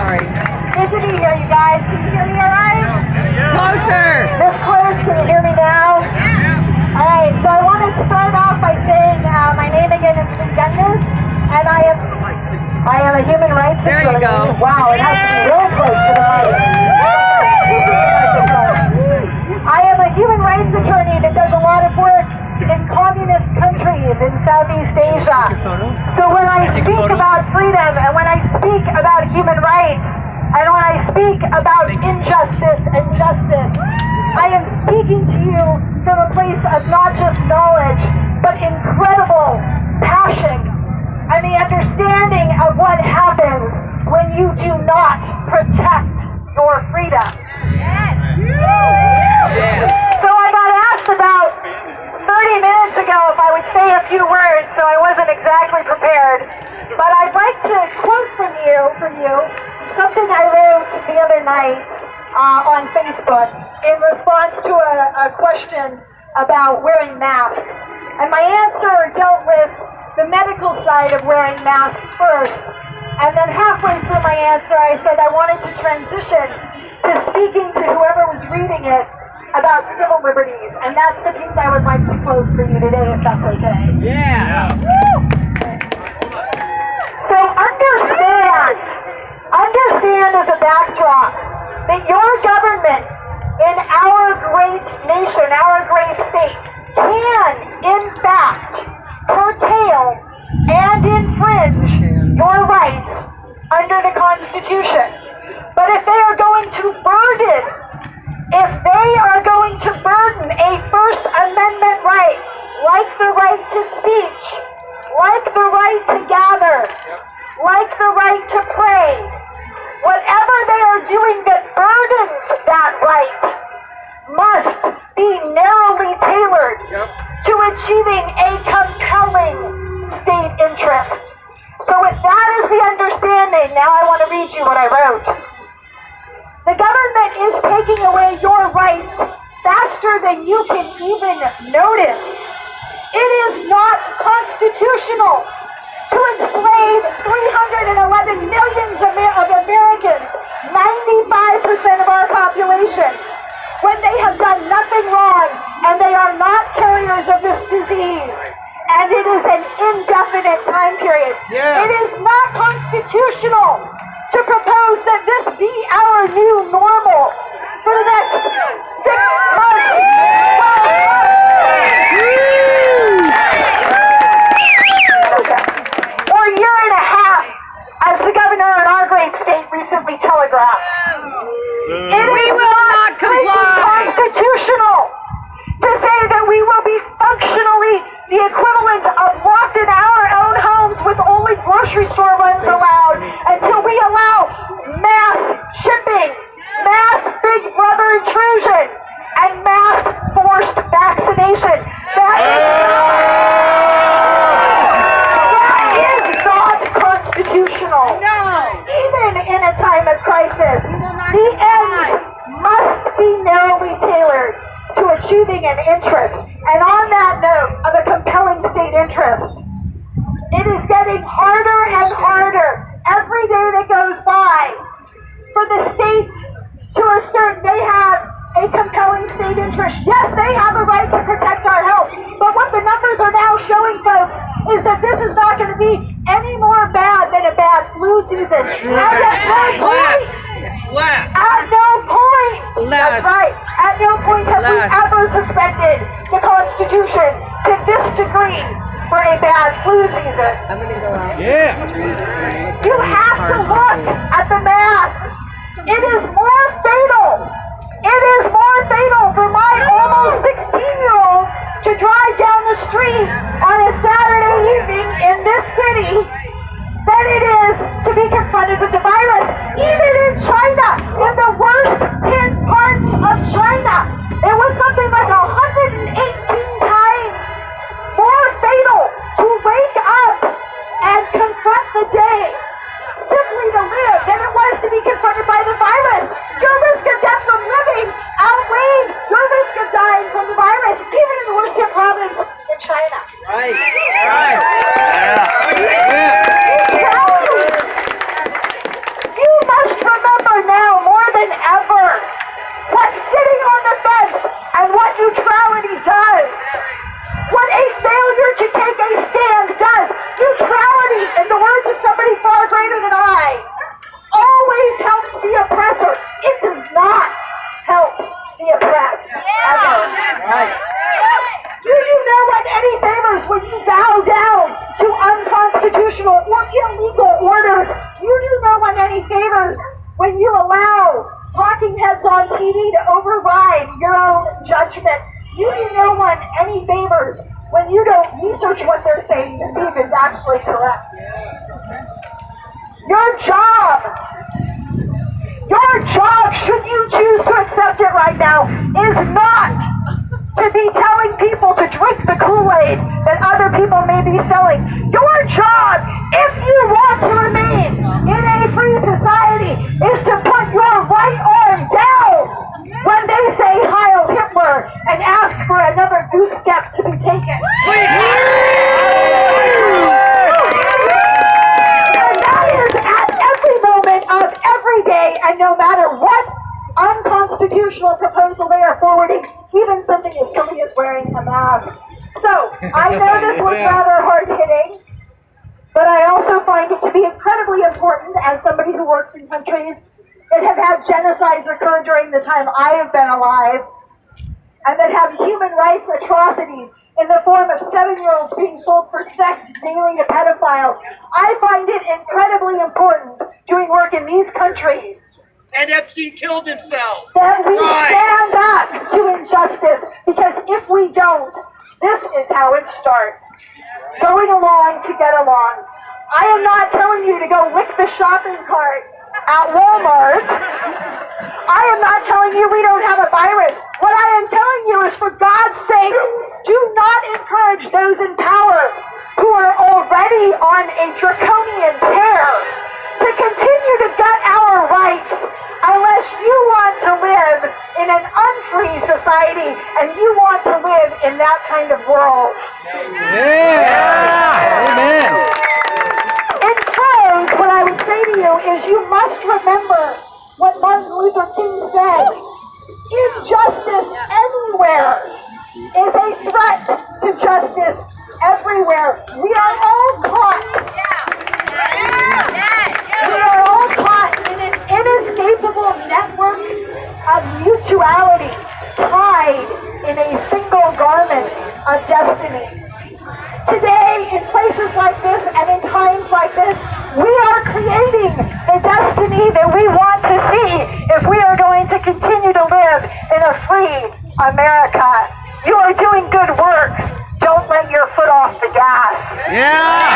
Sorry. Good to be here, you guys. Can you hear me all right? Closer. This close. Can you hear me now? All right. So I want to start off by saying my name again is Dennis, and I am a human rights attorney. There you go. Wow, it has to be real close to the mic. I am a human rights attorney that does a lot of work in communist countries in Southeast Asia. So when I speak about freedom and when I speak about human rights and when I speak about injustice and justice, I am speaking to you from a place of not just knowledge, but incredible passion and the understanding of what happens when you do not protect your freedom. Yes. So I got asked about 30 minutes ago if I would say a few words, so I wasn't exactly prepared. But I'd like to quote from you, something I wrote the other night on Facebook in response to a question about wearing masks. And my answer dealt with the medical side of wearing masks first. And then halfway through my answer, I said I wanted to transition to speaking to whoever was reading it about civil liberties. And that's the piece I would like to quote for you today, if that's okay. Yeah. So understand as a backdrop that your government in our great nation, our great state, can in fact curtail and infringe your rights under the Constitution. But if they are going to burden a First Amendment right, like the right to speech, like the right to gather, like the right to pray, whatever they are doing that burdens that right must be narrowly tailored to achieving a compelling state interest. So if that is the understanding, now I want to read you what I wrote. The government is taking away your rights faster than you can even notice. It is not constitutional to enslave 311 million of Americans, 95% of our population, when they have done nothing wrong and they are not carriers of this disease. And it is an indefinite time period. Yes. It is not constitutional to propose that this be our new normal for the next 6 months. Or a year and a half, as the governor in our great state recently telegraphed. It is not constitutional to say that we will be functionally the equivalent of locked in our own homes with only grocery store runs allowed until we allow mass shipping, mass Big Brother intrusion, and mass forced vaccination. That is not constitutional. No. Even in a time of crisis, the ends must be narrowly tailored to achieving an interest. And on that note of a compelling state interest, it is getting harder and harder every day that goes by for the states to assert they have a compelling state interest. Yes, they have a right to protect our health, but what the numbers are now showing, folks, is that this is not going to be any more bad than a bad flu season. It's less. At no point, that's right, at no point have we ever suspended the Constitution to this degree for a bad flu season. I'm going to go out. Yeah. You have to look at the math. It is more fatal. It is more fatal for my almost 16-year-old to drive down the street on a Saturday evening in this city than it is to be confronted with the virus. Even in China, in the worst hit parts of China, it was something like 118 times more fatal to wake up and confront the day simply to live than it was to be confronted by the virus. Your risk of death from living outweighed your risk of dying from the virus, even in the worst hit province in China. Right. Right. Yeah. favors when you allow talking heads on TV to override your own judgment. You do no one any favors when you don't research what they're saying to see if it's actually correct. Your job, should you choose to accept it right now, is not to be telling people to drink the Kool-Aid that other people may be selling. Your job, if you want to remain in a free society, is to put your right arm down when they say Heil Hitler and ask for another goose step to be taken. And that is at every moment of every day, and no matter what unconstitutional proposal they are forwarding, even something as silly as wearing a mask. So, I know this was rather hard-hitting, but I also find it to be incredibly important as somebody who works in countries that have had genocides occur during the time I have been alive, and that have human rights atrocities in the form of 7-year-olds being sold for sex daily to pedophiles. I find it incredibly important doing work in these countries and Epstein killed himself. that we stand up to injustice, because if we don't, this is how it starts. Going along to get along. I am not telling you to go lick the shopping cart at Walmart. I am not telling you we don't have a virus. What I am telling you is, for God's sakes, do not encourage those in power who are already on a draconian tear to continue to gut our rights, unless you want to live in an unfree society and you want to live in that kind of world. Yeah! Amen! In close, what I would say to you is, you must remember what Martin Luther King said. Injustice anywhere is a threat to justice everywhere. We are all caught. We are all caught in an inescapable network of mutuality, tied in a single garment of destiny. Today, in places like this and in times like this, we are creating the destiny that we want to see if we are going to continue to live in a free America. You are doing good work. Don't let your foot off the gas. Yeah!